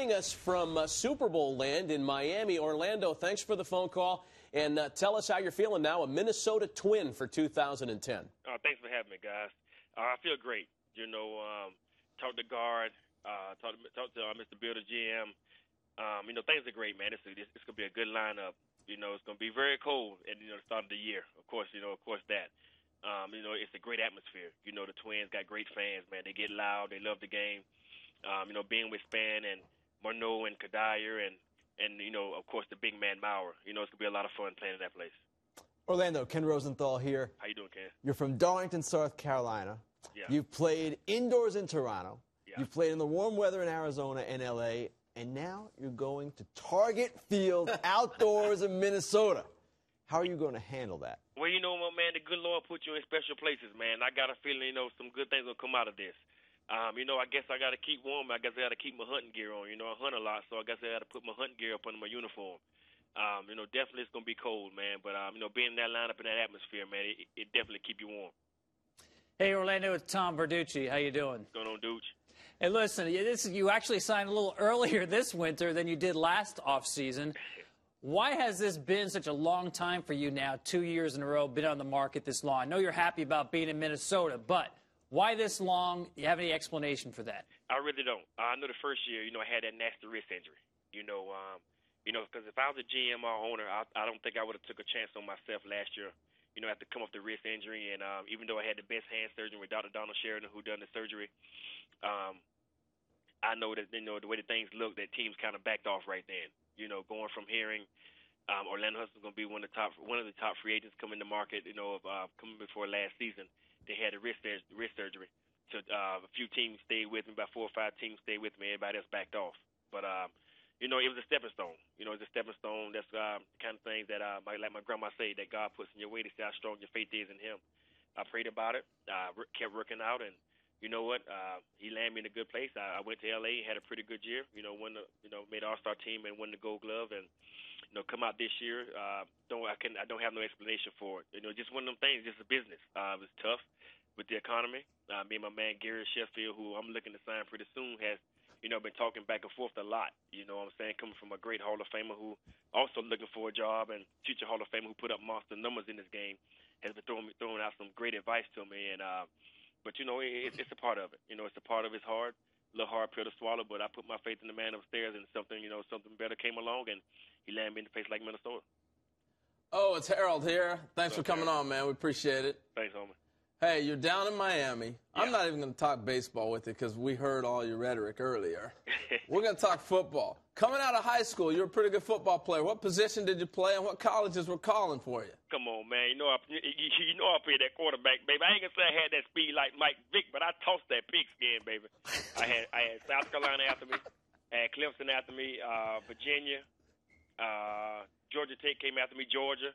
joining us from Super Bowl land in Miami. Orlando, thanks for the phone call. And tell us how you're feeling now, a Minnesota Twin for 2010. Thanks for having me, guys. I feel great. Talk to guard, talk to Mr. Bill, the GM. Things are great, man. It's going to be a good lineup. It's going to be very cold at the start of the year. Of course that. It's a great atmosphere. The Twins got great fans, man. They get loud. They love the game. Being with Span and Morneau and Kadair and of course, the big man Maurer. It's going to be a lot of fun playing in that place. Orlando, Ken Rosenthal here. How you doing, Ken? You're from Darlington, South Carolina. Yeah. You've played indoors in Toronto. Yeah. You've played in the warm weather in Arizona and L.A., and now you're going to Target Field outdoors in Minnesota. How are you going to handle that? Well, man, the good Lord put you in special places, man. I got a feeling, some good things will come out of this. I guess I got to keep warm. I guess I got to keep my hunting gear on. I hunt a lot, so I guess I got to put my hunting gear up under my uniform. Definitely it's going to be cold, man. But, being in that lineup in that atmosphere, man, it definitely keep you warm. Hey, Orlando, it's Tom Verducci. How you doing? What's going on, Dooch? Hey, listen, you actually signed a little earlier this winter than you did last offseason. Why has this been such a long time for you now, 2 years in a row, been on the market this long? I know you're happy about being in Minnesota, but why this long? Do you have any explanation for that? I really don't. I know the first year, I had that nasty wrist injury. Because if I was a GM or owner, I don't think I would have took a chance on myself last year. After come off the wrist injury, and even though I had the best hand surgeon with Dr. Donald Sheridan, who done the surgery, I know that the way the things look, that teams kind of backed off right then. Going from hearing Orlando Hudson's going to be one of the top free agents coming to market. Coming before last season, they had a wrist surgery. So a few teams stayed with me, about 4 or 5 teams stayed with me. Everybody else backed off. But it was a stepping stone. It's a stepping stone. That's the kind of things that, like my grandma said, that God puts in your way to see how strong your faith is in Him. I prayed about it, kept working out, and you know what? He landed me in a good place. I went to L.A., had a pretty good year. Won made an All-Star team and won the Gold Glove, and come out this year. I don't have no explanation for it. Just one of them things. Just a business. It was tough with the economy. Me and my man Gary Sheffield, who I'm looking to sign pretty soon, has been talking back and forth a lot. What I'm saying, coming from a great Hall of Famer who also looking for a job, and future Hall of Famer who put up monster numbers in this game, has been throwing out some great advice to me. And but it's a part of it. It's a part of it's hard, a little hard pill to swallow. But I put my faith in the man upstairs, and something better came along, and he landed me in the place like Minnesota. Oh, it's Harold here. Thanks for coming on, man. We appreciate it. Thanks, homie. Hey, you're down in Miami. Yeah. I'm not even going to talk baseball with you because we heard all your rhetoric earlier. We're going to talk football. Coming out of high school, you're a pretty good football player. What position did you play, and what colleges were calling for you? Come on, man. I played that quarterback, baby. I ain't going to say I had that speed like Mike Vick, but I tossed that pigskin, baby. I had South Carolina after me. I had Clemson after me, Virginia. Georgia Tech came after me, Georgia.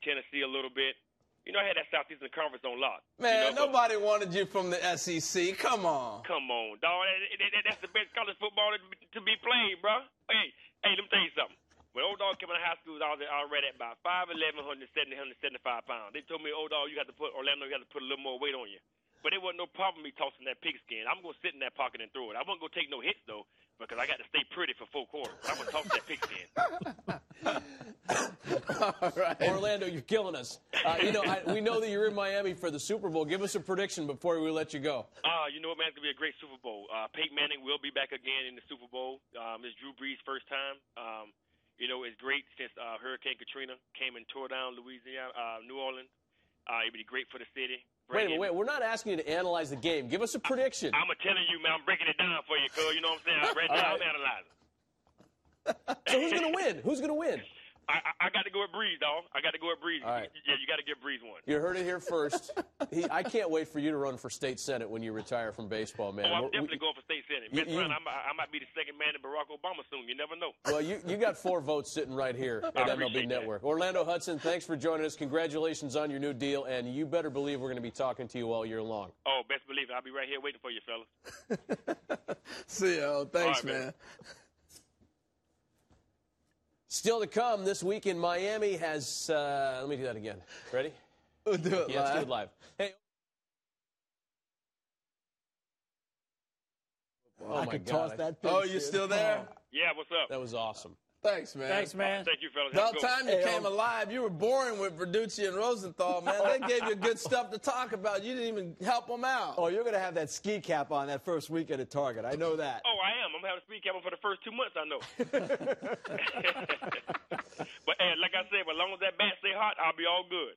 Tennessee a little bit. I had that Southeastern Conference on lock. Man, nobody wanted you from the SEC. Come on. Come on, dog. That's the best college football to be played, bro. Hey, let me tell you something. When old dog came out of high school, I was already at about 5'11", 170, 175 pounds. They told me, old dog, you got to put a little more weight on you. But it wasn't no problem me tossing that pigskin. I'm going to sit in that pocket and throw it. I wasn't going to take no hits, though, because I got to stay pretty for 4 quarters. I'm going to toss that pigskin. All right. Orlando, you're killing us. We know that you're in Miami for the Super Bowl. Give us a prediction before we let you go. You know what, man? It's going to be a great Super Bowl. Peyton Manning will be back again in the Super Bowl. It's Drew Brees' first time. It's great since Hurricane Katrina came and tore down New Orleans. It'd be great for the city. Wait. We're not asking you to analyze the game. Give us a prediction. I'm telling you, man. I'm breaking it down for you, cuz. You know what I'm saying? Right now, I'm analyzing. So who's going to win? Who's going to win? I got to go with Breeze, dog. I got to go with Breeze. Right. Yeah, you got to give Breeze one. You heard it here first. I can't wait for you to run for state senate when you retire from baseball, man. Oh, I'm definitely going for state senate. I might be the second man to Barack Obama soon. You never know. Well, you got 4 votes sitting right here at MLB Network. That. Orlando Hudson, thanks for joining us. Congratulations on your new deal, and you better believe we're going to be talking to you all year long. Oh, best believe it. I'll be right here waiting for you, fellas. See you. Thanks, right, man. Still to come this week in Miami has, let me do that again. Ready? We'll do it live. Let's do it live. Hey. Oh, I my could God. toss that pitch. Oh, you still there? Yeah, what's up? That was awesome. Thanks, man. Thanks, man. Thank you, fellas. About Have a good one. time you came alive. You were boring with Verducci and Rosenthal, man. They gave you good stuff to talk about. You didn't even help them out. Oh, you're going to have that ski cap on that first weekend at Target. I know that. Oh, I am. I'm having a speed cap on for the first 2 months, I know. But like I said, as long as that bat stay hot, I'll be all good.